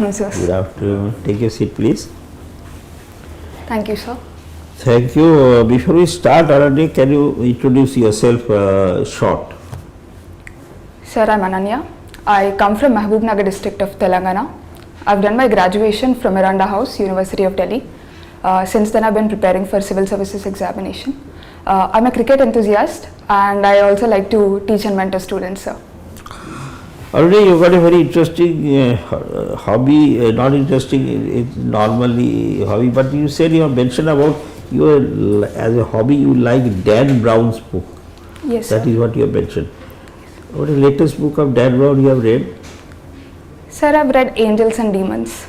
afternoon, sir. Good afternoon. Take a seat, please. Thank you, sir. Thank you. Before we start, already, can you introduce yourself short? Sir, I'm Ananya. I come from Mahbubnagar district of Telangana. I've done my graduation from Miranda House, University of Delhi. Since then, I've been preparing for civil services examination. I'm a cricket enthusiast and I also like to teach and mentor students, sir. Already you got a very interesting hobby, not interesting, it's normally hobby, but you said you have mentioned about your, as a hobby you like Dan Brown's book. Yes, That sir. is what you have mentioned. What is the latest book of Dan Brown you have read? Sir, I've read Angels and Demons.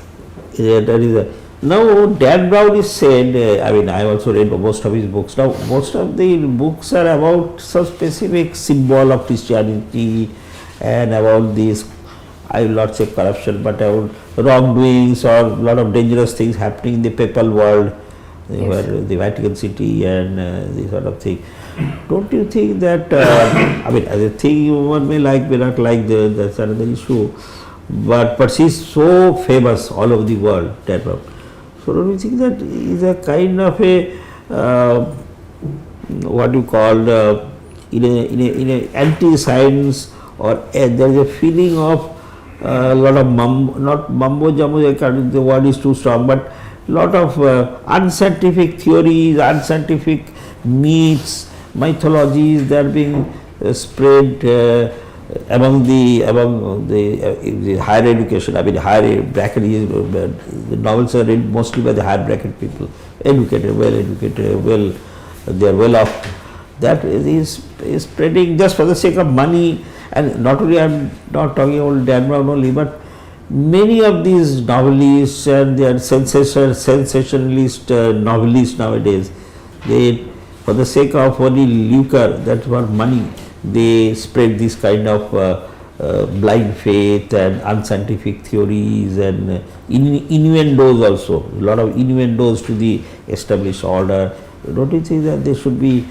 Yeah, that is a, now Dan Brown is said, I mean I also read most of his books. Now most of the books are about some specific symbol of Christianity and about this, I will not say corruption, but about wrongdoings or a lot of dangerous things happening in the papal world, Yes. where the Vatican City and this sort of thing. Don't you think that, I mean, as a thing one may like, may not like, that's another issue, but she's so famous all over the world, that one. So don't you think that is a kind of a, what you call, in a anti-science, or there is a feeling of a lot of not mumbo jumbo, the word is too strong, but lot of unscientific theories, unscientific myths, mythologies that are being spread among the higher education. I mean, higher bracket is, the novels are read mostly by the higher bracket people, educated, well, they are well off. That is spreading just for the sake of money. And not only, I am not talking about Dan Brown only, but many of these novelists and they are sensationalist novelists nowadays, they, for the sake of only lucre, that's what money, they spread this kind of blind faith and unscientific theories and innuendos also, a lot of innuendos to the established order. Don't you think that they should be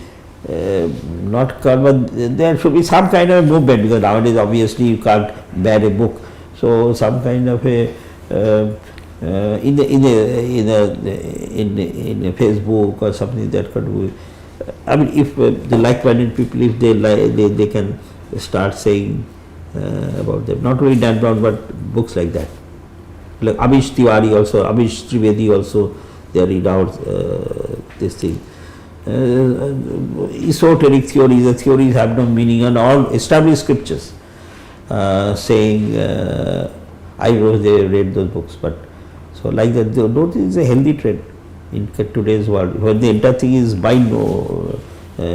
not covered, there should be some kind of movement, because nowadays obviously you can't ban a book, so some kind of a in a Facebook or something that could be, I mean, if the like-minded people, if they can start saying about them, not only Dan Brown but books like that, like Amish Tiwari also, Amish Trivedi also, they read out this thing. Esoteric theories, the theories have no meaning, and all established scriptures saying, I know they read those books, but so like that, don't think it's a healthy trend in today's world, where the entire thing is mind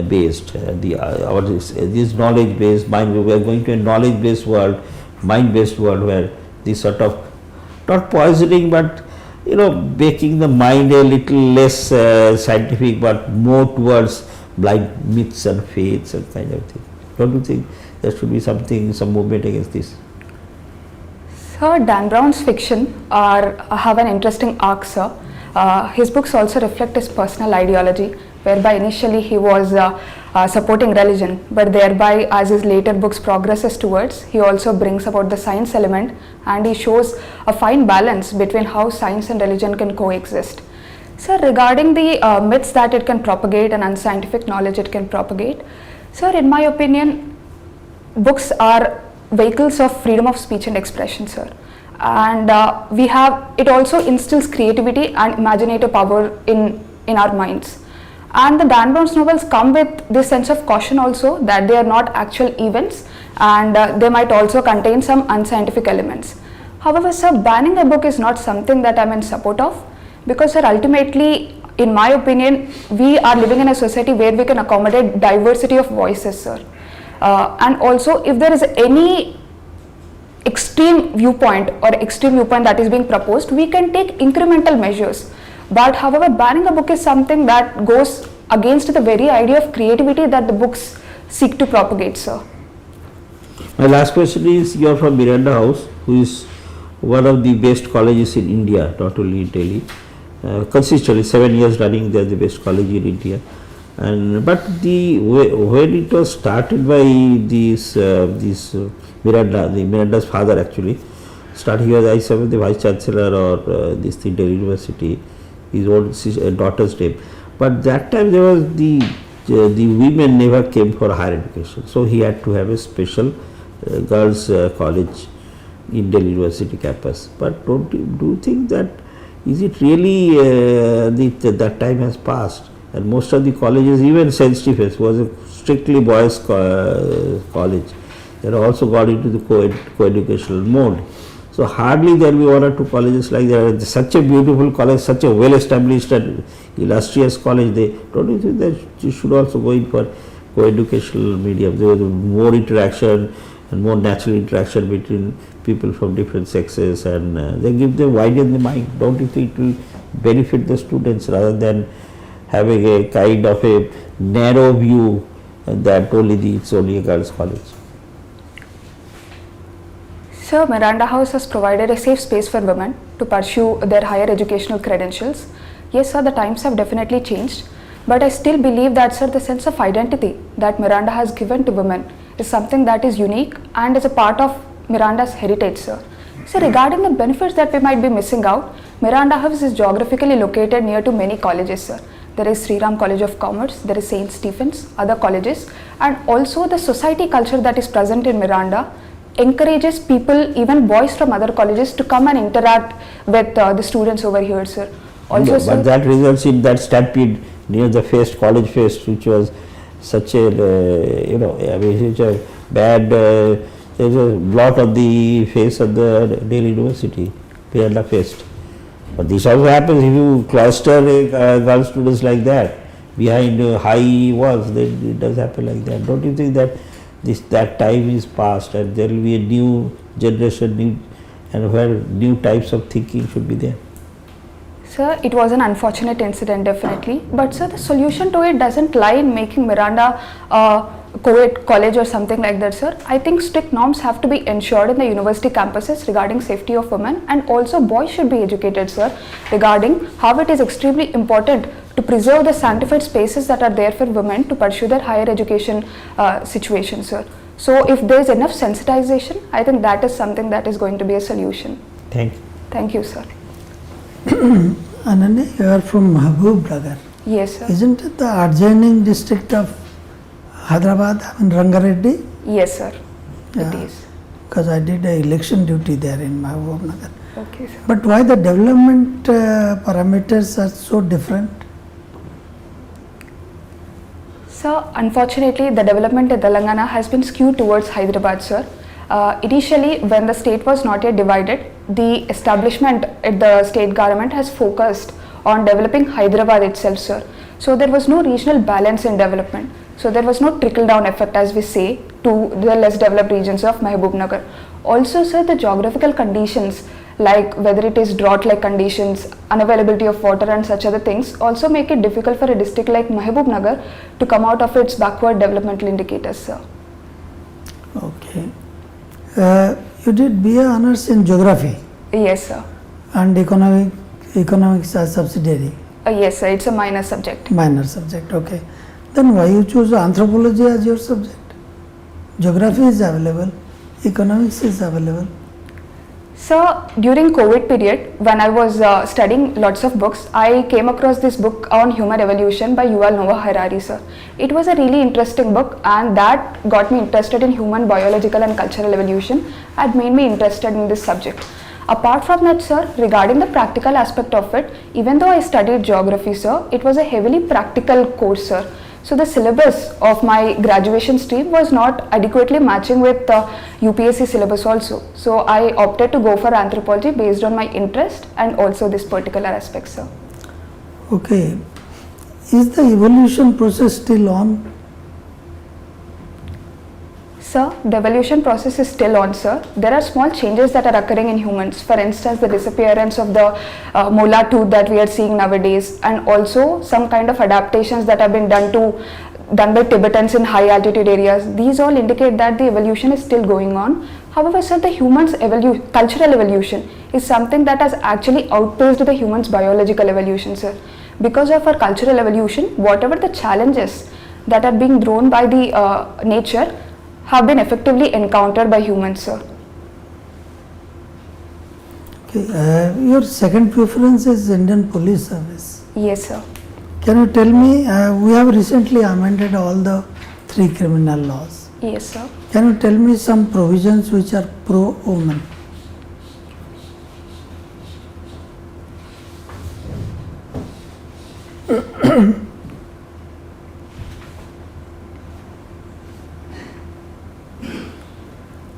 based, this knowledge based mind. We are going to a knowledge based world, mind based world, where this sort of, not poisoning, but making the mind a little less scientific, but more towards blind myths and faiths and kind of thing. Don't you think there should be something, some movement against this? Sir, Dan Brown's fiction have an interesting arc, sir. His books also reflect his personal ideology, whereby initially he was supporting religion, but thereby as his later books progresses towards, he also brings about the science element, and he shows a fine balance between how science and religion can coexist. Sir, regarding the myths that it can propagate and unscientific knowledge it can propagate, sir, in my opinion, books are vehicles of freedom of speech and expression, sir. And it also instills creativity and imaginative power in our minds. And the Dan Brown's novels come with this sense of caution also, that they are not actual events, and they might also contain some unscientific elements. However, sir, banning a book is not something that I'm in support of, because, sir, ultimately, in my opinion, we are living in a society where we can accommodate diversity of voices, sir. And also, if there is any extreme viewpoint that is being proposed, we can take incremental measures. But however, banning a book is something that goes against the very idea of creativity that the books seek to propagate, sir. My last question is, you are from Miranda House, who is one of the best colleges in India, not only in Delhi. Consistently 7 years running, they are the best college in India. And but when it was started by Miranda's father actually, starting as I said, the Vice Chancellor or this thing, Delhi University, his own daughter's name. But that time there was the women never came for higher education, so he had to have a special girls' college in Delhi University campus. But do you think that is it really that time has passed, and most of the colleges, even St. Stephen's was a strictly boys' college, they also got into the co-educational mode. So hardly there will be one or two colleges like that. Such a beautiful college, such a well-established and illustrious college. Don't you think that you should also go in for co-educational medium? There was more interaction and more natural interaction between people from different sexes, and they give them widen the mind. Don't you think it will benefit the students rather than having a kind of a narrow view that it's only a girls' college? Sir, Miranda House has provided a safe space for women to pursue their higher educational credentials. Yes, sir, the times have definitely changed, but I still believe that, sir, the sense of identity that Miranda has given to women is something that is unique and is a part of Miranda's heritage, sir. So, regarding the benefits that we might be missing out, Miranda House is geographically located near to many colleges, sir. There is Sri Ram College of Commerce, there is St. Stephen's, other colleges, and also the society culture that is present in Miranda encourages people, even boys from other colleges, to come and interact with the students over here, sir. Also, yeah, sir, but that results in that stampede near the fest, college fest, which was such a such a bad. There's a lot of the face of the Delhi University, Miranda Fest. But this also happens if you cluster girl students like that behind high walls. Then it does happen like that. Don't you think that that time is past and there will be a new generation, and where new types of thinking should be there? Sir, it was an unfortunate incident, definitely. But sir, the solution to it doesn't lie in making Miranda co-ed college or something like that, sir. I think strict norms have to be ensured in the university campuses regarding safety of women, and also boys should be educated, sir, regarding how it is extremely important to preserve the sanctified spaces that are there for women to pursue their higher education situation, sir. So if there is enough sensitization, I think that is something that is going to be a solution. Thank you. Thank you, sir. Ananya, you are from Mahabubnagar. Yes, sir. Isn't it the adjoining district of Hyderabad, Rangareddy? Yes, sir. Yeah. It is. Because I did a election duty there in Mahabubnagar. Okay, sir. But why the development parameters are so different? So, unfortunately, the development in Telangana has been skewed towards Hyderabad, sir. Initially, when the state was not yet divided, the establishment at the state government has focused on developing Hyderabad itself, sir. So, there was no regional balance in development. So, there was no trickle-down effect, as we say, to the less developed regions of Mahabubnagar. Also, sir, the geographical conditions, like whether it is drought-like conditions, unavailability of water and such other things, also make it difficult for a district like Mahabubnagar to come out of its backward developmental indicators, sir. Okay. You did BA honors in geography Yes, sir. and economics as subsidiary, Yes, sir. It's a minor subject. minor subject. Okay. Then why you choose anthropology as your subject? Geography is available, economics is available. So, during COVID period, when I was studying lots of books, I came across this book on human evolution by Yuval Noah Harari, sir. It was a really interesting book, and that got me interested in human biological and cultural evolution and made me interested in this subject. Apart from that, sir, regarding the practical aspect of it, even though I studied geography, sir, it was a heavily practical course, sir. So the syllabus of my graduation stream was not adequately matching with the UPSC syllabus also. So I opted to go for anthropology based on my interest and also this particular aspect, sir. Okay. Is the evolution process still on? Sir, the evolution process is still on, sir. There are small changes that are occurring in humans. For instance, the disappearance of the molar tooth that we are seeing nowadays, and also some kind of adaptations that have been done by Tibetans in high altitude areas. These all indicate that the evolution is still going on. However, sir, the human's cultural evolution is something that has actually outpaced the human's biological evolution, sir. Because of our cultural evolution, whatever the challenges that are being thrown by the nature have been effectively encountered by humans, sir. Okay, your second preference is Indian Police Service. Yes, sir. Can you tell me, we have recently amended all the 3 criminal laws. Yes, sir. Can you tell me some provisions which are pro-women?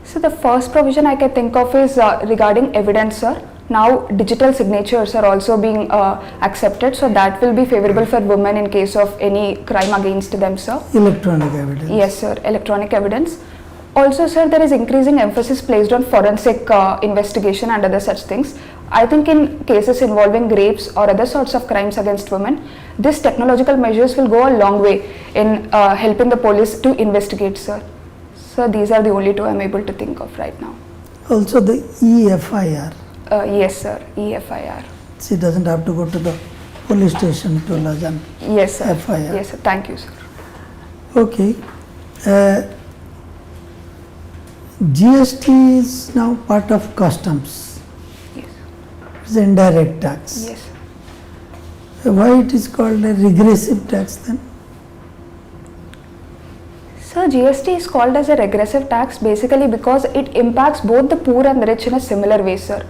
So the first provision I can think of is regarding evidence, sir. Now digital signatures are also being accepted, so that will be favorable for women in case of any crime against them, sir. Electronic evidence. Yes, sir. Electronic evidence. Also, sir, there is increasing emphasis placed on forensic investigation and other such things. I think in cases involving rapes or other sorts of crimes against women, this technological measures will go a long way in helping the police to investigate, sir. So these are the only 2 I'm able to think of right now. Also the EFIR. Yes, sir. EFIR. She doesn't have to go to the police station to lodge an Yes, sir. FIR. Yes, sir. Thank you, sir. Okay. GST is now part of customs. Yes. It's indirect tax. Yes. Why it is called a regressive tax then? So GST is called as a regressive tax basically because it impacts both the poor and the rich in a similar way, sir.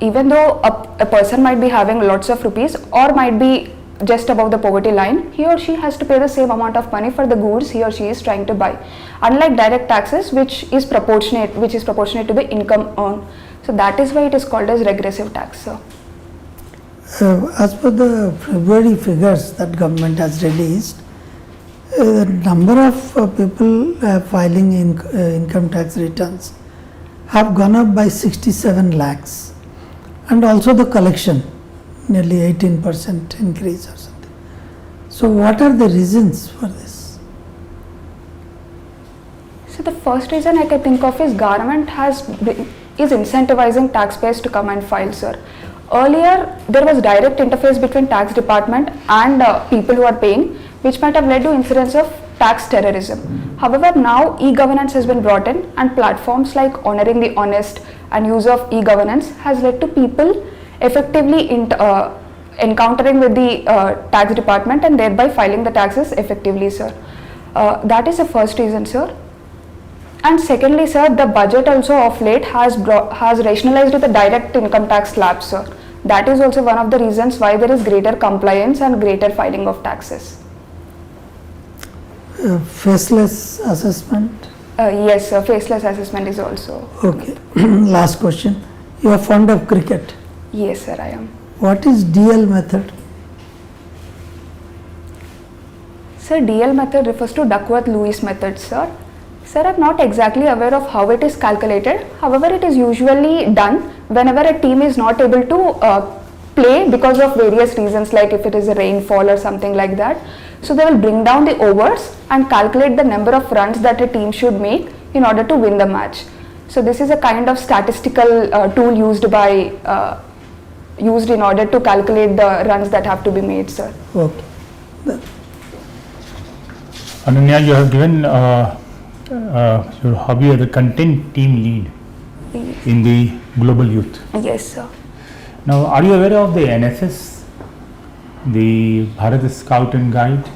Even though a person might be having lots of rupees or might be just above the poverty line, he or she has to pay the same amount of money for the goods he or she is trying to buy. Unlike direct taxes, which is proportionate to the income earned. So that is why it is called as regressive tax, sir. As per the February figures that government has released, the number of people filing income tax returns have gone up by 67 lakhs, and also the collection nearly 18% increase or something. So what are the reasons for this? So the first reason I can think of is government is incentivizing taxpayers to come and file, sir. Earlier there was direct interface between tax department and people who are paying, which might have led to incidents of tax terrorism. However, now e-governance has been brought in, and platforms like Honoring the Honest and use of e-governance has led to people effectively encountering with the tax department and thereby filing the taxes effectively, sir. That is the first reason, sir. And secondly, sir, the budget also of late has rationalized the direct income tax slab, sir. That is also one of the reasons why there is greater compliance and greater filing of taxes. Faceless assessment? Yes, sir. Faceless assessment is also. Okay. Last question. You are fond of cricket. Yes, sir, I am. What is DL method? Sir, DL method refers to Duckworth-Lewis method, sir. Sir, I am not exactly aware of how it is calculated. However, it is usually done whenever a team is not able to play because of various reasons, like if it is a rainfall or something like that. So they will bring down the overs and calculate the number of runs that a team should make in order to win the match. So this is a kind of statistical tool used in order to calculate the runs that have to be made, sir. Okay. Ananya, you have given your hobby as a content team lead in the global youth. Yes, sir. Now, are you aware of the NSS, the Bharat Scout and Guide?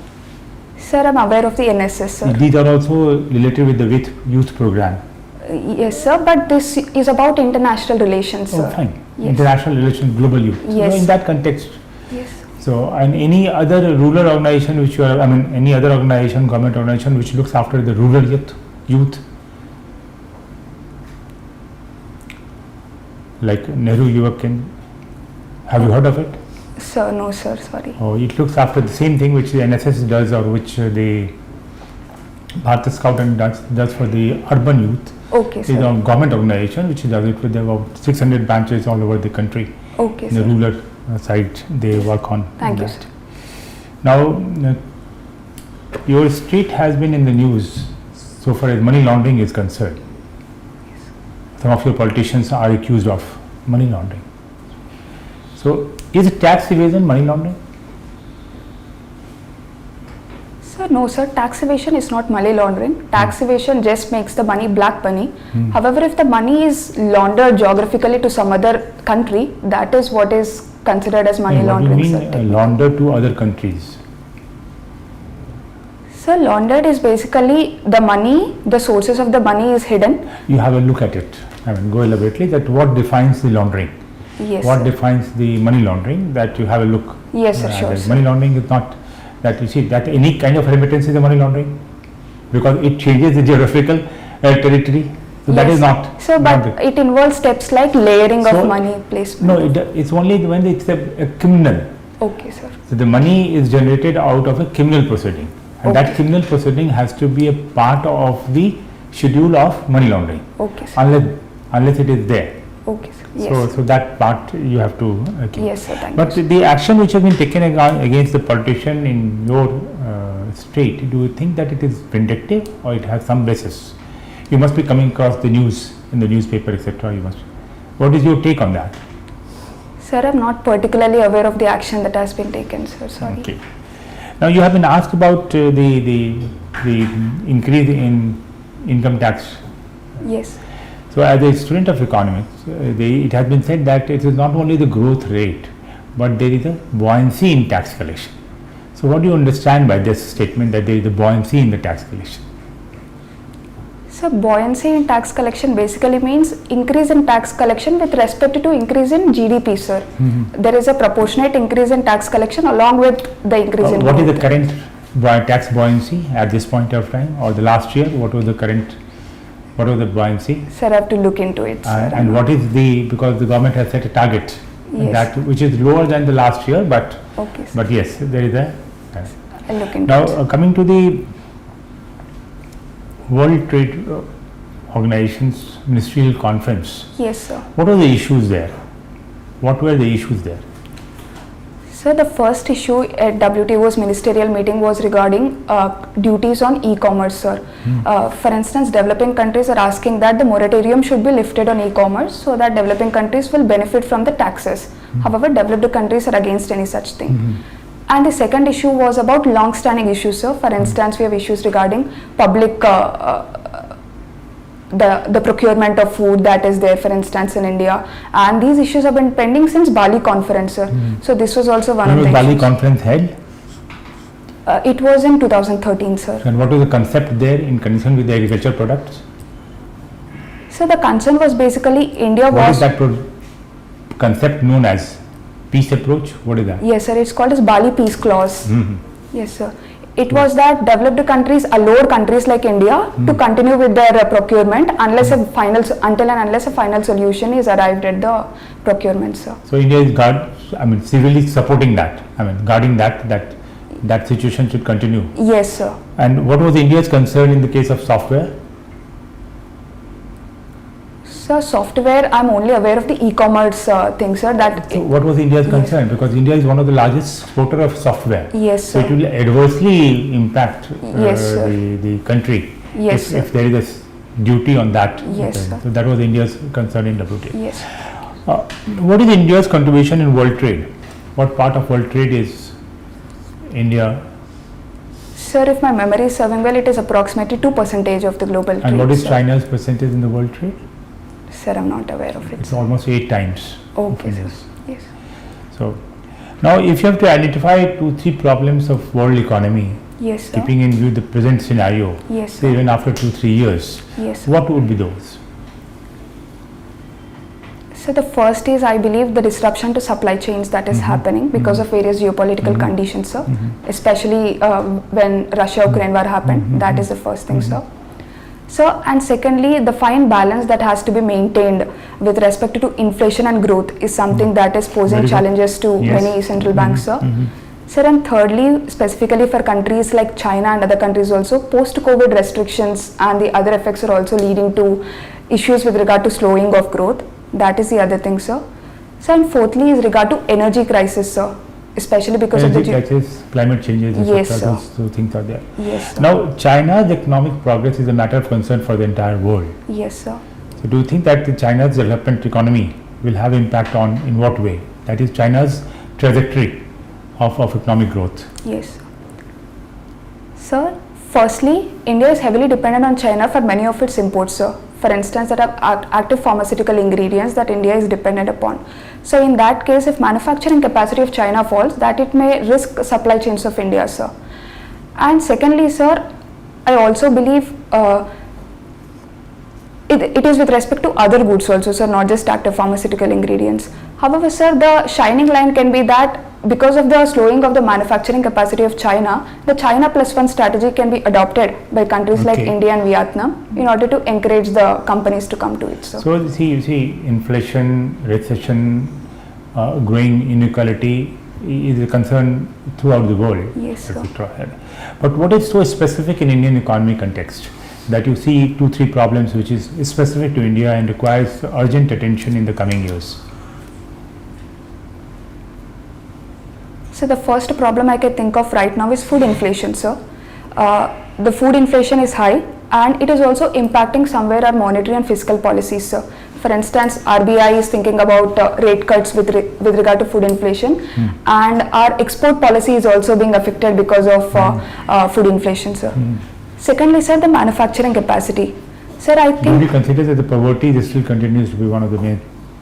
Sir, I am aware of the NSS, sir. These are also related with the youth program. Yes, sir, but this is about international relations, sir. Oh, fine. Yes. International relations, global youth. Yes. So in that context, Yes. so and any other rural organization which you are, any other organization, government organization which looks after the rural youth, like Nehru Yuva Kendra, have you heard of it? Sir, no, sir, sorry. Oh, it looks after the same thing which the NSS does, or which the Bharat Scout and does for the urban youth. Okay, It's a sir. government organization which does it with about 600 branches all over the country. Okay, In the sir. rural side they work on. Thank you, that. sir. Now, your state has been in the news so far as money laundering is concerned. Some of your politicians are accused of money laundering. So, is tax evasion money laundering? Sir, No, sir. Tax evasion is not money laundering. Tax evasion just makes the money black money. However, if the money is laundered geographically to some other country, that is what is considered as money laundering. What do you sir, mean technically. launder to other countries? Sir, laundered is basically the money, the sources of the money is hidden. You have a look at it. I mean, go elaborately that what defines the laundering? Yes, What sir. defines the money laundering, that you have a look? Yes, sir, sure, that sir. money laundering is not that you see that any kind of remittance is a money laundering, because it changes the geographical territory. So that Yes. is not. So, not but the- it involves steps like layering So- of money placement. no, it's only when it's a criminal. Okay, sir. So the money is generated out of a criminal proceeding, and that Okay. criminal proceeding has to be a part of the schedule of money laundering, Okay, sir. unless it is there. Okay, sir. Yes. So that part you have to keep. Yes, sir. Thank But you. the action which has been taken against the politician in your state, do you think that it is vindictive or it has some basis? You must be coming across the news in the newspaper, etc. You must. What is your take on that? Sir, I'm not particularly aware of the action that has been taken, sir. Sorry. Okay. Now you have been asked about the increase in income tax. Yes. So as a student of economics, it has been said that it is not only the growth rate, but there is a buoyancy in tax collection. So what do you understand by this statement that there is a buoyancy in the tax collection? So, buoyancy in tax collection basically means increase in tax collection with respect to increase in GDP, sir. There is a proportionate increase in tax collection along with the increase in What is the growth. current tax buoyancy at this point of time, or the last year? What was the current? What was the buoyancy? Sir, I have to look into it, sir. And what is because the government has set a target, Yes. that which is lower than the last year, but Okay, sir. but yes, there is a. I'll look into Now it. coming to the World Trade Organization's ministerial conference, Yes, sir. what were the issues there? What were the issues there? So, the first issue at WTO's ministerial meeting was regarding duties on e-commerce, sir. For instance, developing countries are asking that the moratorium should be lifted on e-commerce so that developing countries will benefit from the taxes. However, developed countries are against any such thing. And the second issue was about long-standing issues, sir. For instance, we have issues regarding public the procurement of food that is there, for instance, in India, and these issues have been pending since Bali conference, sir. So this was also one When of was the Bali issues. conference held, It was in 2013, sir. and what was the concept there in connection with the agriculture products? So the concern was basically India What was is that concept known as? Peace approach? What is that? yes, sir. It's called as Bali Peace Clause. Mhm. Yes, sir. It was that developed countries allowed countries like India to continue with their procurement unless until and unless a final solution is arrived at the procurement, sir. So India is severely supporting that. Guarding that situation should continue. Yes, sir. And what was India's concern in the case of software? So software, I'm only aware of the e-commerce thing, sir. That So what was India's concern? Because India is one of the largest exporter of software. yes, So it sir. will adversely impact Yes, sir. the country Yes, if there is a duty on that. Yes, Okay. sir. So that was India's concern in WTO. Yes. What is India's contribution in world trade? What part of world trade is India? Sir, if my memory is serving well, it is approximately 2% of the global trade. And what is sir. China's percentage in the world trade? Sir, I'm not aware of it. It's almost 8 times. Okay, sir. India's. Yes. So now if you have to identify 2-3 problems of world economy, Yes, sir. keeping in view the present scenario, Yes, say sir. even after 2-3 years, Yes, sir. what would be those? So the first is, I believe, the disruption to supply chains that is happening because of various geopolitical conditions, sir. Especially when Russia-Ukraine war happened. That is the first thing, sir. So, and secondly, the fine balance that has to be maintained with respect to inflation and growth is something that is posing Very good. challenges to Yes. many central banks, sir. Sir, and thirdly, specifically for countries like China and other countries also, post-COVID restrictions and the other effects are also leading to issues with regard to slowing of growth. That is the other thing, sir. So, and fourthly is regard to energy crisis, sir, especially because Energy of the... crisis, climate changes, Yes, etc. sir. Those two things are there. Yes, sir. Now, China's economic progress is a matter of concern for the entire world. Yes, sir. So, do you think that China's development economy will have impact on in what way? That is China's trajectory of economic growth. Yes. Sir, firstly, India is heavily dependent on China for many of its imports, sir. For instance, there are active pharmaceutical ingredients that India is dependent upon. So in that case, if manufacturing capacity of China falls, that it may risk supply chains of India, sir. And secondly, sir, I also believe it is with respect to other goods also, sir, not just active pharmaceutical ingredients. However, sir, the shining line can be that because of the slowing of the manufacturing capacity of China, the China plus one strategy can be adopted by countries like India and Vietnam in order to encourage the companies to come to it. So you see inflation, recession, growing inequality is a concern throughout the world, Yes, sir. etc. But what is so specific in Indian economy context that you see 2-3 problems which is specific to India and requires urgent attention in the coming years? So the first problem I can think of right now is food inflation, sir. The food inflation is high and it is also impacting somewhere our monetary and fiscal policies, sir. For instance, RBI is thinking about rate cuts with regard to food inflation, and our export policy is also being affected because of food inflation, sir. Secondly, sir, the manufacturing capacity. Sir, I Do think you consider that the poverty this still continues to be one of the main?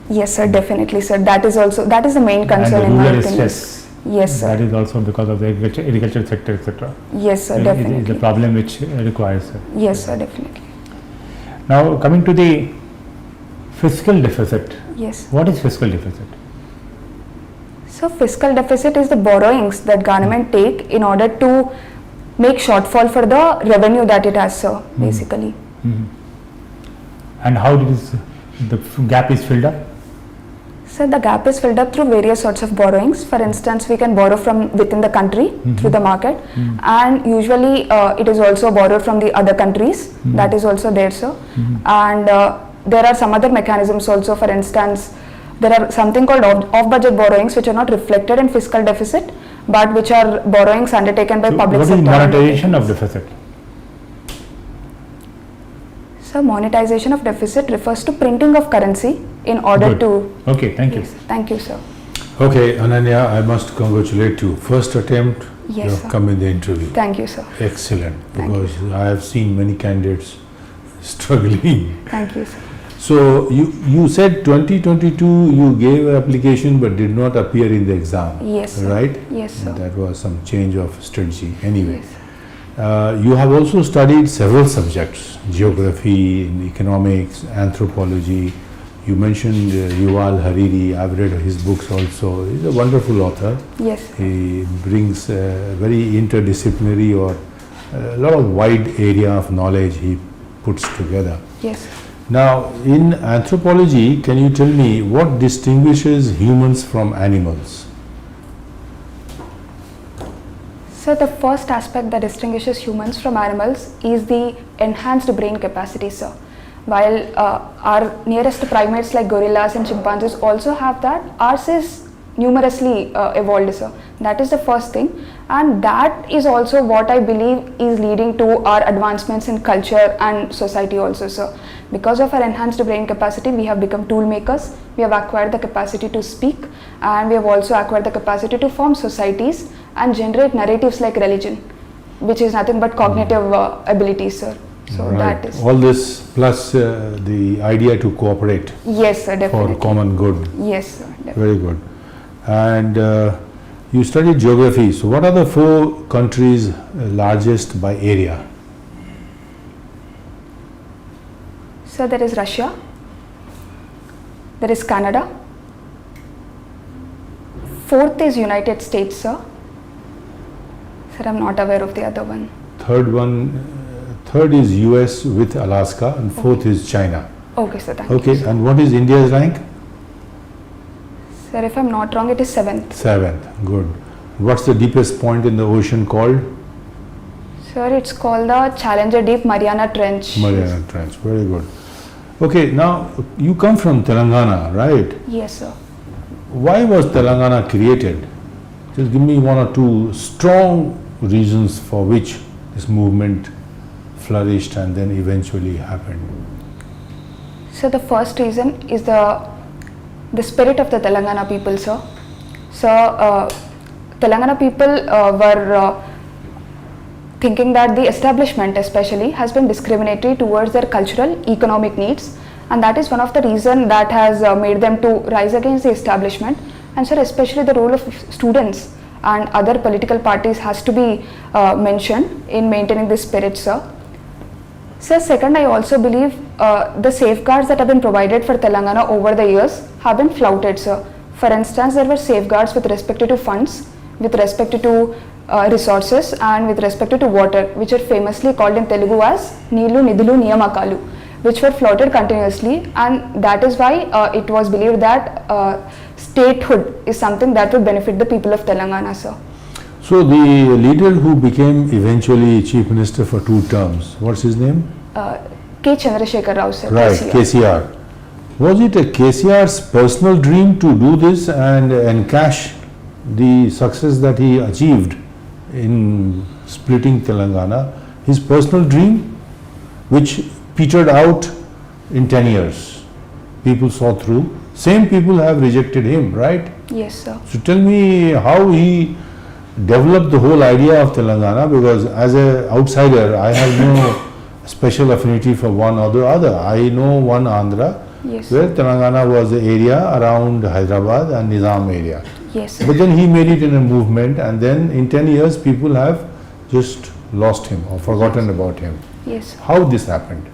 yes, sir, definitely, sir. That is the main concern and in the my rural opinion. stress. Yes, sir. That is also because of the agriculture sector, etc. Yes, sir, It is a definitely. problem which requires. Yes, sir, definitely. Now coming to the fiscal deficit. Yes. What is fiscal deficit? So fiscal deficit is the borrowings that government take in order to make shortfall for the revenue that it has, sir, basically. And how the gap is filled up? So the gap is filled up through various sorts of borrowings. For instance, we can borrow from within the country through the market, and usually it is also borrowed from the other countries. That is also there, sir. And there are some other mechanisms also. For instance, there are something called off-budget borrowings which are not reflected in fiscal deficit, but which are borrowings undertaken by So public what sector. is monetization of deficit? So monetization of deficit refers to printing of currency in order Good. to. Okay, thank you. Yes, thank you, sir. Okay, Ananya, I must congratulate you. First attempt, Yes, you have sir. come in the interview. Thank you, sir. Excellent, Thank you. because I have seen many candidates struggling. Thank you, sir. So you said 2022 you gave application but did not appear in the exam, Yes, sir. right? Yes, sir. That was some change of strategy. Anyway, Yes. you have also studied several subjects: geography, economics, anthropology. You mentioned Yuval Hariri. I've read his books also. He's a wonderful author. Yes. He brings very interdisciplinary or a lot of wide area of knowledge he puts together. Yes. Now, in anthropology, can you tell me what distinguishes humans from animals? So the first aspect that distinguishes humans from animals is the enhanced brain capacity, sir. While our nearest primates like gorillas and chimpanzees also have that, ours is numerously evolved, sir. That is the first thing, and that is also what I believe is leading to our advancements in culture and society also, sir. Because of our enhanced brain capacity, we have become tool makers, we have acquired the capacity to speak, and we have also acquired the capacity to form societies and generate narratives like religion, which is nothing but cognitive abilities, sir. So that is. All this plus the idea to cooperate Yes, sir, definitely. for common good. Yes, sir, definitely. Very good. And you studied geography. So, what are the 4 countries largest by area? So there is Russia, there is Canada, 4th is United States, sir. Sir, I'm not aware of the other one. Third is US with Alaska, and 4th is China. Okay, sir, thank you. Okay, Sir. and what is India's rank? Sir, if I'm not wrong, it is 7th. 7th. Good. What's the deepest point in the ocean called? Sir, it's called the Challenger Deep Mariana Trench. Mariana Trench. Very good. Okay, now you come from Telangana, right? Yes, sir. Why was Telangana created? Just give me 1 or 2 strong reasons for which this movement flourished and then eventually happened. So the first reason is the spirit of the Telangana people, sir. So Telangana people were thinking that the establishment especially has been discriminatory towards their cultural economic needs, and that is one of the reason that has made them to rise against the establishment. And sir, especially the role of students and other political parties has to be mentioned in maintaining this spirit, sir. Sir, second, I also believe the safeguards that have been provided for Telangana over the years have been flouted, sir. For instance, there were safeguards with respect to funds, with respect to resources, and with respect to water, which are famously called in Telugu as Neelu Nidulu Niyamakalu, which were flouted continuously, and that is why it was believed that statehood is something that would benefit the people of Telangana, sir. So the leader who became eventually chief minister for 2 terms, what's his name? K. Chandrasekhar Rao, sir. Right, KCR. KCR. Was it a KCR's personal dream to do this and encash the success that he achieved in splitting Telangana? His personal dream, which petered out in 10 years. People saw through. Same people have rejected him, right? Yes, sir. So tell me how he developed the whole idea of Telangana, because as an outsider, I have no special affinity for one or the other. I know one Andhra, Yes. where Telangana was the area around Hyderabad and Nizam area. Yes, sir. But then he made it in a movement, and then in 10 years people have just lost him or forgotten about him. Yes. How this happened?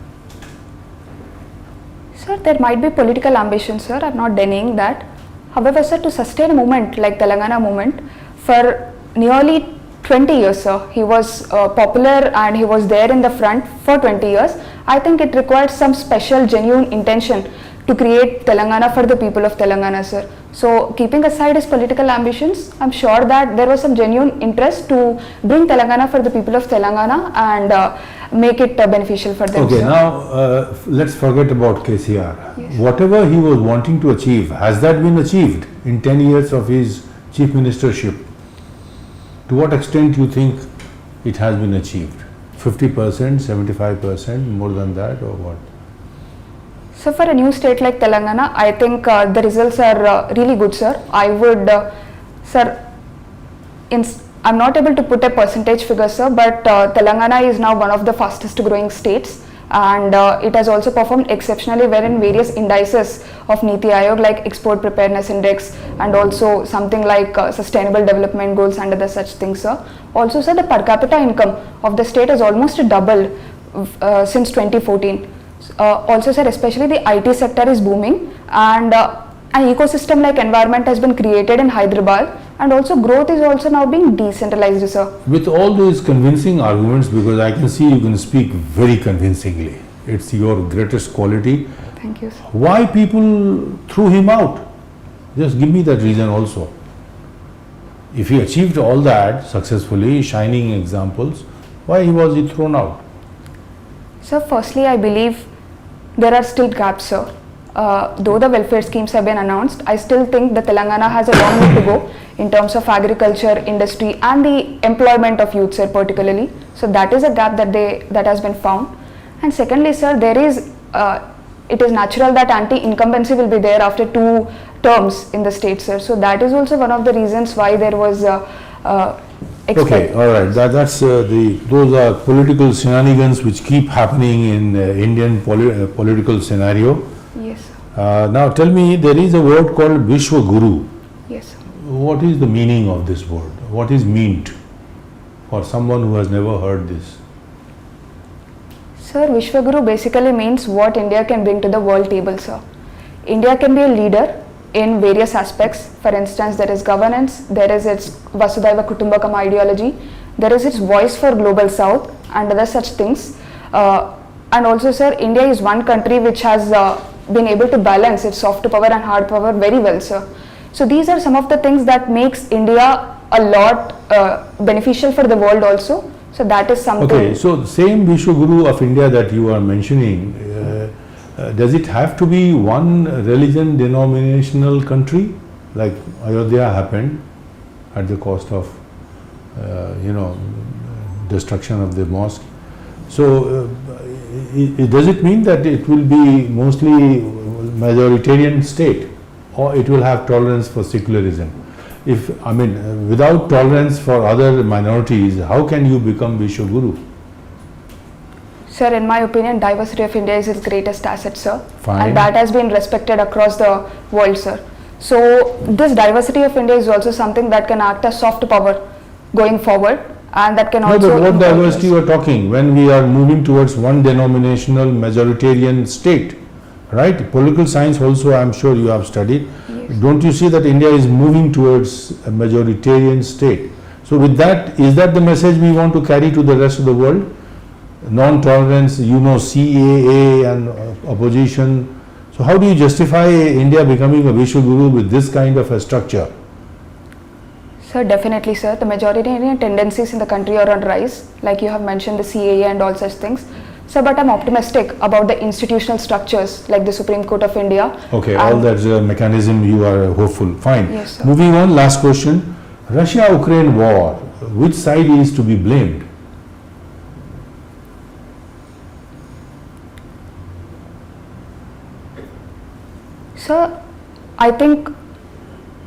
Sir, there might be political ambition, sir. I'm not denying that. However, sir, to sustain a movement like Telangana movement for nearly 20 years, sir, he was popular and he was there in the front for 20 years. I think it required some special, genuine intention to create Telangana for the people of Telangana, sir. So, keeping aside his political ambitions, I'm sure that there was some genuine interest to bring Telangana for the people of Telangana and make it beneficial for them, Okay, sir. now let's forget about KCR. Yes. Whatever he was wanting to achieve, has that been achieved in 10 years of his chief ministership? To what extent do you think it has been achieved? 50%, 75%, more than that, or what? So for a new state like Telangana, I think the results are really good, sir. I would, sir, I'm not able to put a percentage figure, sir, but Telangana is now one of the fastest growing states, and it has also performed exceptionally well in various indices of Niti Aayog, like Export Preparedness Index and also something like Sustainable Development Goals and other such things, sir. Also, sir, the per capita income of the state has almost doubled since 2014. Also, sir, especially the IT sector is booming, and an ecosystem like environment has been created in Hyderabad, and also growth is also now being decentralized, sir. With all these convincing arguments, because I can see you can speak very convincingly, it's your greatest quality. Thank you, sir. Why people threw him out? Just give me that reason also. If he achieved all that successfully, shining examples, why was he thrown out? Sir, firstly, I believe there are still gaps, sir. Though the welfare schemes have been announced, I still think that Telangana has a long way to go in terms of agriculture, industry, and the employment of youth, sir, particularly. So that is a gap that has been found. And secondly, sir, there is it is natural that anti-incumbency will be there after 2 terms in the state, sir. So that is also one of the reasons why there was Okay, all right. Those are political shenanigans which keep happening in Indian political scenario. Yes, sir. Now tell me, there is a word called Vishwa Guru. Yes, sir. What is the meaning of this word? What is meant for someone who has never heard this? Sir, Vishwaguru basically means what India can bring to the world table, sir. India can be a leader in various aspects. For instance, there is governance, there is its Vasudhaiva Kutumbakam ideology, there is its voice for global south and other such things. And also, sir, India is one country which has been able to balance its soft power and hard power very well, sir. So these are some of the things that makes India a lot beneficial for the world also. So that is something. Okay, so the same Vishwaguru of India that you are mentioning, does it have to be one religion denominational country? Like Ayodhya happened at the cost of, destruction of the mosque. So does it mean that it will be mostly majoritarian state, or it will have tolerance for secularism? if, I mean, without tolerance for other minorities, how can you become Vishwa Guru? Sir, in my opinion, diversity of India is its greatest asset, sir. Fine. And that has been respected across the world, sir. So, this diversity of India is also something that can act as soft power going forward, and that can No, also... but what involve diversity us. you are talking when we are moving towards one denominational majoritarian state, right? Political science also, I am sure you have studied. Yes. Don't you see that India is moving towards a majoritarian state? So with that, is that the message we want to carry to the rest of the world? Non-tolerance, you know, CAA and opposition. So how do you justify India becoming a Vishwa Guru with this kind of a structure? Sir, definitely, sir. The majoritarian tendencies in the country are on rise, like you have mentioned the CAA and all such things. Sir, but I'm optimistic about the institutional structures like the Supreme Court of India. Okay, all that mechanism you are hopeful. Fine. Yes, sir. Moving on, last question. Russia-Ukraine war, which side is to be blamed? Sir, I think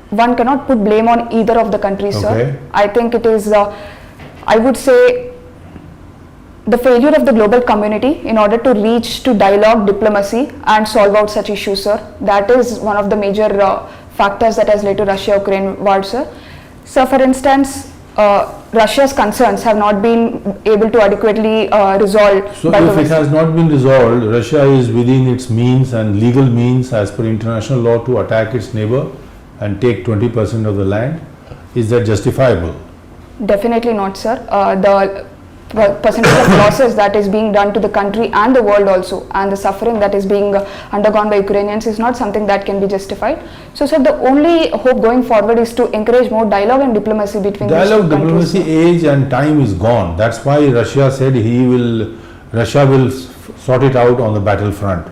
one cannot put blame on either of the countries, Okay. sir. I think it is, I would say, the failure of the global community in order to reach to dialogue, diplomacy and solve out such issues, sir. That is one of the major factors that has led to Russia-Ukraine war, sir. So, for instance, Russia's concerns have not been able to adequately resolve. So by the if it West. has not been resolved, Russia is within its means and legal means as per international law to attack its neighbor and take 20% of the land. Is that justifiable? Definitely not, sir. The percentage of losses that is being done to the country and the world also, and the suffering that is being undergone by Ukrainians is not something that can be justified. So, sir, the only hope going forward is to encourage more dialogue and diplomacy between these Dialogue, two countries. diplomacy, age and time is gone. That's why Russia said Russia will sort it out on the battlefront.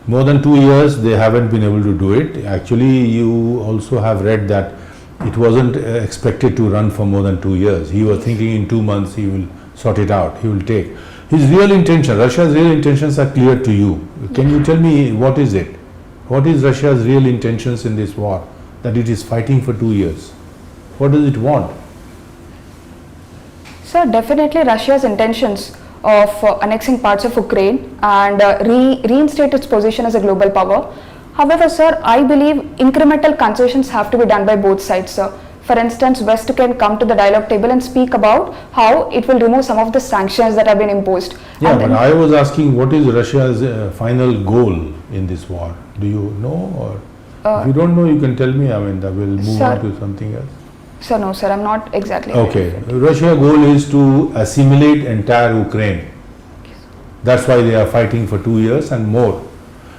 More than 2 years they haven't been able to do it. Actually, you also have read that it wasn't expected to run for more than 2 years. He was thinking in 2 months he will sort it out, he will take. His real intention, Russia's real intentions are clear to you. Can you tell me what is it? What is Russia's real intentions in this war? That it is fighting for 2 years. What does it want? Sir, definitely Russia's intentions of annexing parts of Ukraine and reinstate its position as a global power. However, sir, I believe incremental concessions have to be done by both sides, sir. For instance, West can come to the dialogue table and speak about how it will remove some of the sanctions that have been imposed. Yeah, And but then- I was asking what is Russia's final goal in this war? Do you know, or if you don't know, you can tell me. I mean, that will move Sir. on to something else. Sir, no, sir, I'm not exactly. Okay, Russia's goal is to assimilate entire Ukraine. That's why they are fighting for 2 years and more.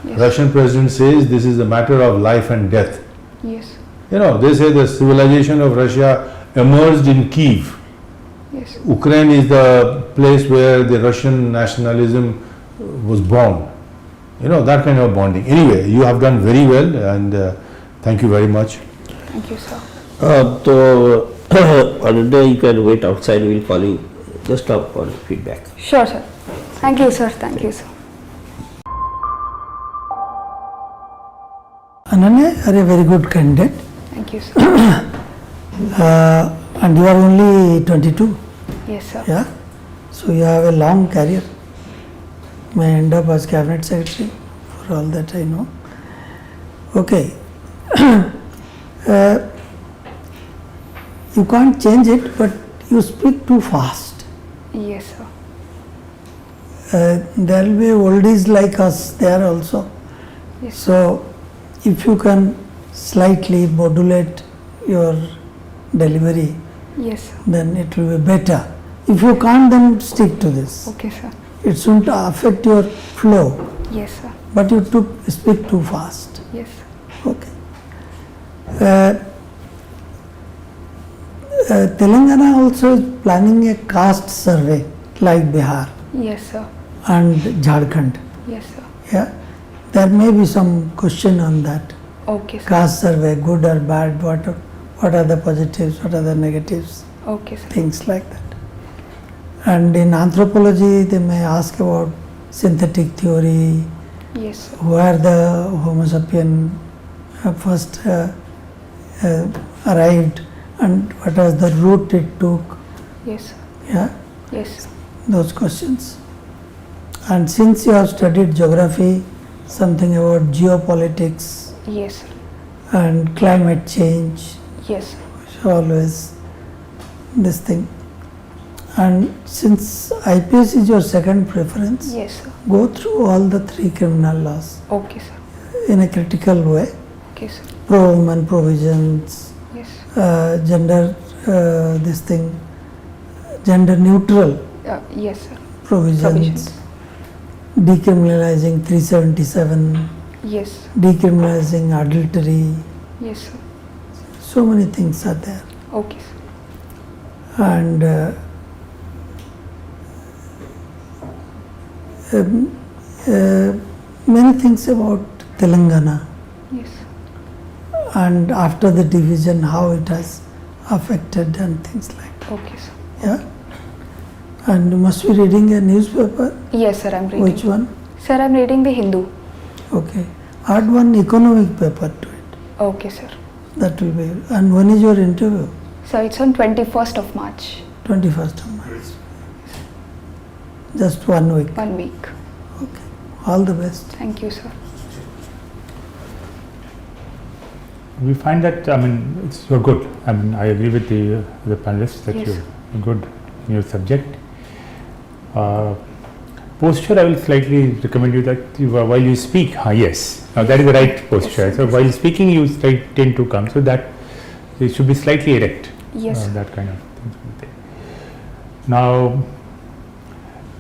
Yes. Russian president says this is a matter of life and death. Yes. You know, they say the civilization of Russia emerged in Kiev. Yes. Ukraine is the place where the Russian nationalism was born. You know, that kind of bonding. Anyway, you have done very well, and thank you very much. Thank you, sir. So, on a day you can wait outside, we will call you just up for feedback. Sure, sir. Thank you, sir. Thank you, sir. Ananya, you are a very good candidate, Thank you, sir. and you are only 22. Yes, sir. Yeah, so you have a long career. May end up as cabinet secretary, for all that I know. Okay, you can't change it, but you speak too fast. Yes, sir. There will be oldies like us there also. Yes. So, if you can slightly modulate your delivery, Yes, sir. then it will be better. If you can't, then stick to this. Okay, sir. It shouldn't affect your flow, Yes, sir. but you speak too fast. Yes. Okay. Telangana also is planning a caste survey like Bihar Yes, sir. and Jharkhand. Yes, sir. Yeah, there may be some question on that. Okay, sir. Caste survey, good or bad, what are the positives, what are the negatives, Okay, sir. things like that. And in anthropology, they may ask about synthetic theory, Yes, sir. where the Homo sapien first arrived, and what was the route it took, Yes, sir. yeah, Yes. those questions. And since you have studied geography, something about geopolitics Yes, sir. and climate change, Yes, sir. always this thing. And since IPS is your second preference, Yes, sir. go through all the 3 criminal laws Okay, sir. in a critical way. Okay, sir. Pro-woman provisions, Yes. gender, this thing, gender neutral Yes, sir. provisions, Provisions. decriminalizing 377, Yes, sir. decriminalizing adultery, Yes, sir. so many things are there. Okay, sir. And many things about Telangana Yes. and after the division how it has affected and things like that. Okay, sir. Yeah. And you must be reading a newspaper. Yes, sir. I'm reading. Which one? Sir, I'm reading the Hindu. Okay. Add one economic paper to it. Okay, sir. That will be. And when is your interview? So it's on 21st of March. 21st of March. Just 1 week. 1 week. Okay. All the best. Thank you, sir. We find that, I mean, you're good. I mean, I agree with the panelists that Yes. you're good in your subject. Posture, I will slightly recommend you that while you speak, yes, now that is the right posture. Yes, So while speaking, you tend to come, so that it should be slightly erect. Yes. That kind of thing. Now,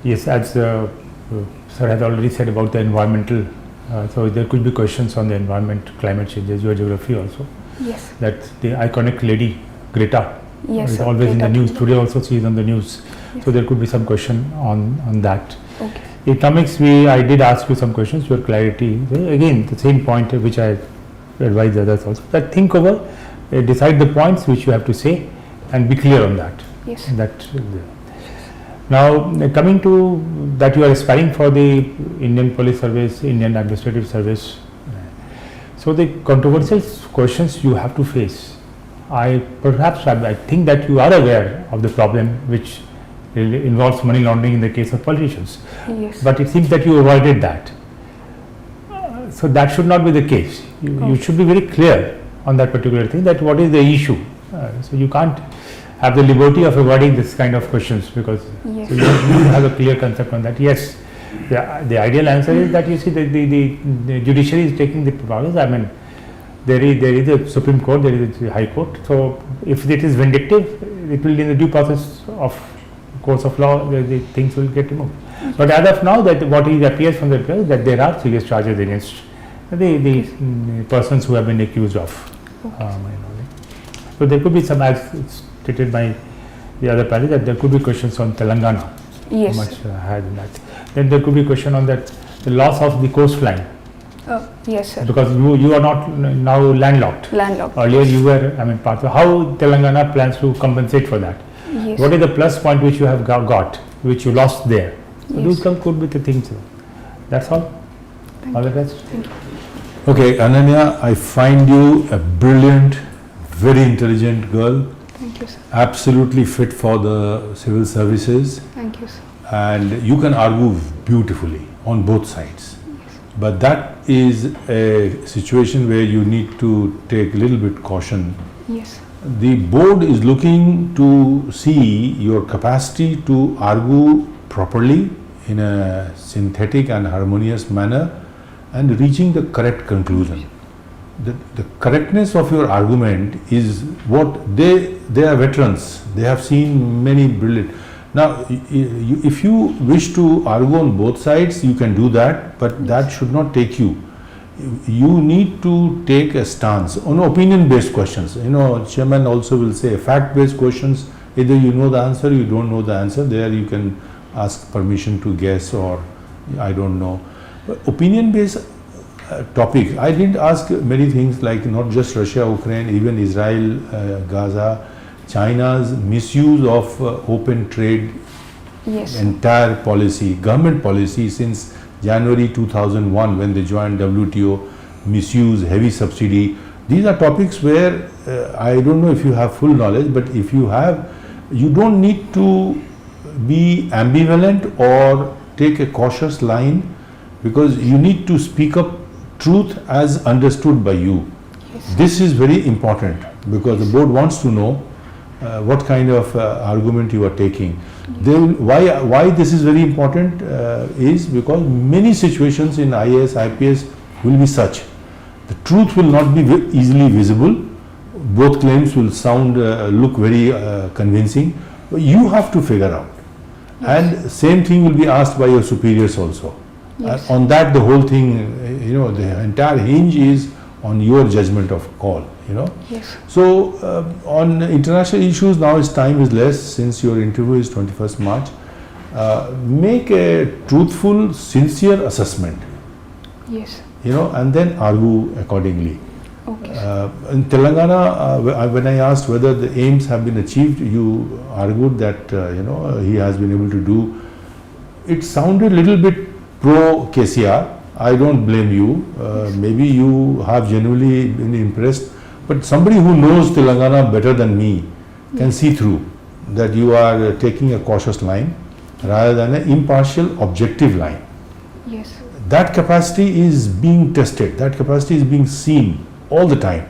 yes, as Sir has already said about the environmental, so there could be questions on the environment, climate changes, your geography also. Yes. That the iconic lady Greta Yes, is sir. always in the Greta news. Thunberg. Today also she is on the news. Yes. So there could be some question on that. Okay. Economics, I did ask you some questions. Your clarity, again the same point which I advise others also. That think over, decide the points which you have to say, and be clear on that. Yes. Now coming to that, you are aspiring for the Indian Police Service, Indian Administrative Service. So the controversial questions you have to face. I think that you are aware of the problem which involves money laundering in the case of politicians. Yes. But it seems that you avoided that. So that should not be the case. You should be very clear on that particular thing, that what is the issue. So you can't have the liberty of avoiding this kind of questions, because Yes. so you need to have a clear concept on that. Yes, the ideal answer is that you see the judiciary is taking the powers. I mean, there is a Supreme Court, there is a High Court. So if it is vindictive, it will, in the due process of course of law, the things will get removed. But as of now, that what appears from the report, that there are serious charges against the persons who have been accused of. So there could be some, as stated by the other panel, that there could be questions on Telangana. Yes. How much had in that. Then there could be question on that, the loss of the coastline, Yes, sir. because you are not now landlocked. Landlocked. Earlier you were, I mean, part of how Telangana plans to compensate for that. Yes. What is the plus point which you have got, which you lost there? So Yes. those could be the things. That's all. All the best. Okay, Ananya, I find you a brilliant, very intelligent girl, Thank you, sir. absolutely fit for the civil services, Thank you, sir. and you can argue beautifully on both sides. But that is a situation where you need to take a little bit caution. Yes. The board is looking to see your capacity to argue properly in a synthetic and harmonious manner and reaching the correct conclusion. The correctness of your argument is what they are veterans. They have seen many brilliant. Now, if you wish to argue on both sides, you can do that, but that should not take you. You need to take a stance on opinion-based questions. You know, chairman also will say fact-based questions. Either you know the answer, you don't know the answer. There you can ask permission to guess, or I don't know. Opinion-based topic. I didn't ask many things like not just Russia, Ukraine, even Israel, Gaza, China's misuse of open trade, Yes. entire policy, government policy since January 2001 when they joined WTO, misuse, heavy subsidy, These are topics where I don't know if you have full knowledge, but if you have, you don't need to be ambivalent or take a cautious line, because you need to speak up truth as understood by you. This is very important because the board wants to know what kind of argument you are taking. Why this is very important is because many situations in IAS, IPS will be such. The truth will not be easily visible. Both claims will sound, look very convincing, but you have to figure out. And same thing will be asked by your superiors also. Yes. On that, the whole thing, the entire hinge is on your judgment of call, Yes. So on international issues, now time is less since your interview is 21st March. Make a truthful, sincere assessment, Yes. and then argue accordingly. Okay. In Telangana, when I asked whether the aims have been achieved, you argued that he has been able to do. It sounded a little bit pro KCR. I don't blame you. Maybe you have genuinely been impressed, but somebody who knows Telangana better than me can see through that you are taking a cautious line rather than an impartial, objective line. Yes. That capacity is being tested. That capacity is being seen all the time.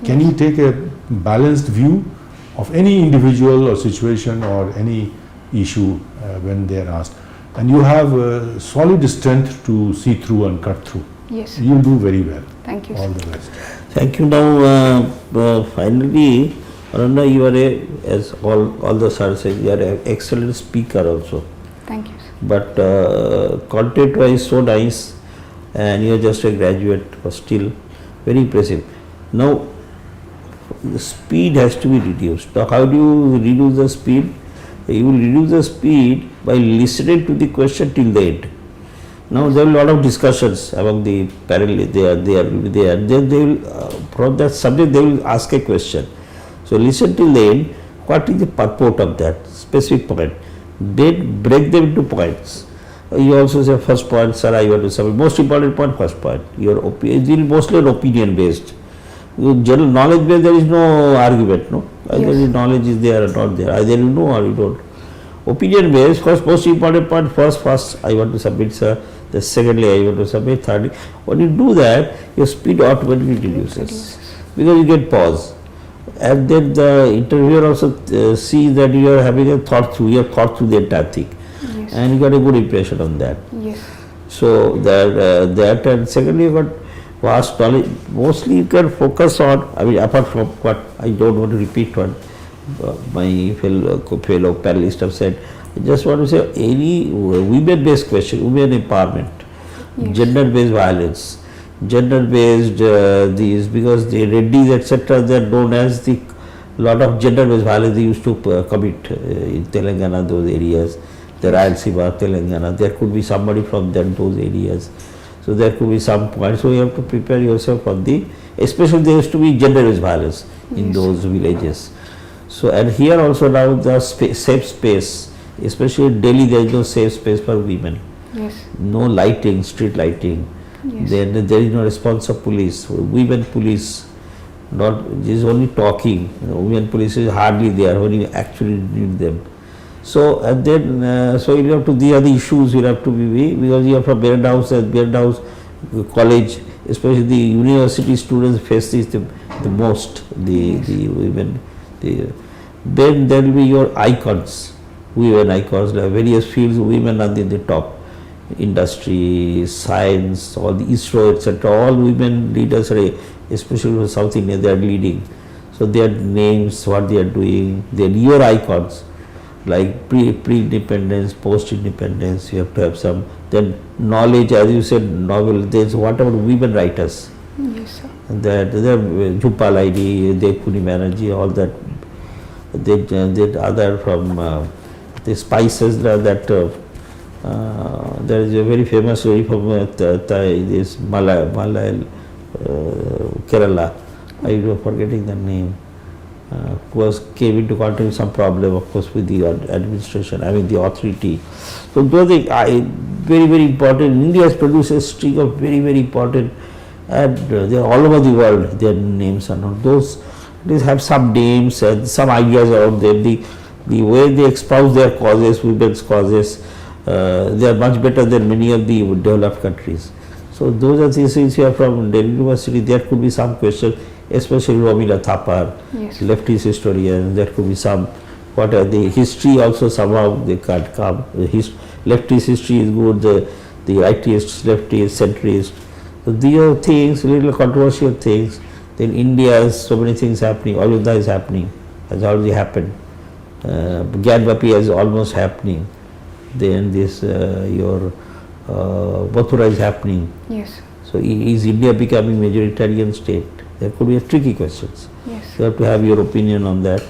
Can you take a balanced view of any individual or situation or any issue when they are asked? And you have solid strength to see through and cut through. Yes. You'll do very well. Thank you. All Sir. the best. Thank you. Now, finally, Aranda, you are as all the sir said, you are an excellent speaker also. Thank you. Sir. But content wise so nice, and you are just a graduate, but still very impressive. Now, the speed has to be reduced. Now, how do you reduce the speed? You will reduce the speed by listening to the question till the end. Now there will be a lot of discussions among the panel. They will be there. Then they will from that subject they will ask a question. So listen till the end. What is the purport of that specific point? Then break them into points. You also say first point, sir, I want to submit. Most important point, first point. Your opinion, mostly opinion based. General knowledge based, there is no argument, no. Either the knowledge is there or not there. Either you know or you don't. Opinion based, first most important point, first I want to submit, sir. The secondly I want to submit, thirdly. When you do that, your speed automatically reduces because you get pause. And then the interviewer also sees that you are having a thought through, you have thought through the entire thing. Yes. And you got a good impression on that. Yes. So that and secondly you got vast knowledge. Mostly you can focus on, apart from what I don't want to repeat what my fellow panelists have said, I just want to say any women based question, women empowerment, gender based violence, gender based these, because the Reddys etc. they are known as the lot of gender based violence they used to commit in Telangana, those areas. The Rayalaseema, Telangana, there could be somebody from those areas. So there could be some points. So you have to prepare yourself for especially there used to be gender-based violence in those villages. So and here also now the safe space, especially in Delhi, there is no safe space for women. Yes. No lighting, street lighting. Yes. Then there is no response of police. Women police, not is only talking. Women police is hardly there when you actually need them. So and then so you have to, these are the issues you have to be, because you are from Beard House College, especially the university students face this the most, the women. Then there will be your icons, women icons, like various fields, women are the top. Industry, science, all the ISRO, etc. All women leaders, especially from South India, they are leading. So their names, what they are doing, they are your icons. Like pre-independence, post-independence, you have to have some. Then knowledge, as you said, novel. There's what about women writers? Yes, sir. That Jhupal Laidi, Devpuni Banerjee, all that. They other from the spices that there is a very famous story from this Malay Kerala. I am forgetting the name. Came into contact with some problem, of course, with the administration, the authority. So those are very, very important. India has produced a string of very, very important and they are all over the world. Their names are not those. They have some names and some ideas around them. The way they espouse their causes, women's causes, they are much better than many of the developed countries. So those are the things you are from Delhi University. There could be some question, especially Romila Thapar, Yes. leftist historian. There could be some. What are the history also somehow they can't come. Leftist history is good. The rightist, leftist, centrist. So these are things, little controversial things. Then India has so many things happening. Ayodhya is happening, has already happened. Gyanvapi is almost happening. Then this your Mathura is happening. Yes. So is India becoming majoritarian state? There could be a tricky questions. Yes. You have to have your opinion on that.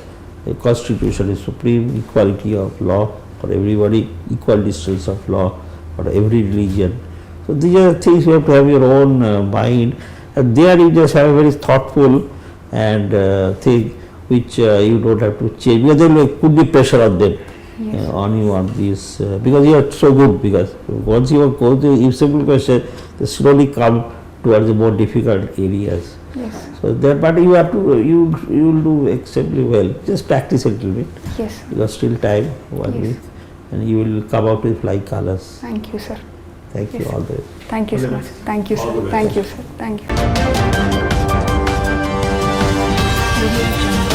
The constitution is supreme, equality of law for everybody, equal distance of law for every religion. So these are things you have to have your own mind. And there you just have a very thoughtful and thing which you don't have to change, because there could be pressure on them. Yes. On you on these because you are so good, because once you go to simple question, they slowly come towards the more difficult areas. Yes. So that, but you have to you will do extremely well. Just practice a little bit, Yes. because still time 1 Yes. week, and you will come out with flying colors. Thank you, sir. Thank you Yes. all the way. Thank you so much. Thank you, All sir. the Thank best. you, sir. Thank you.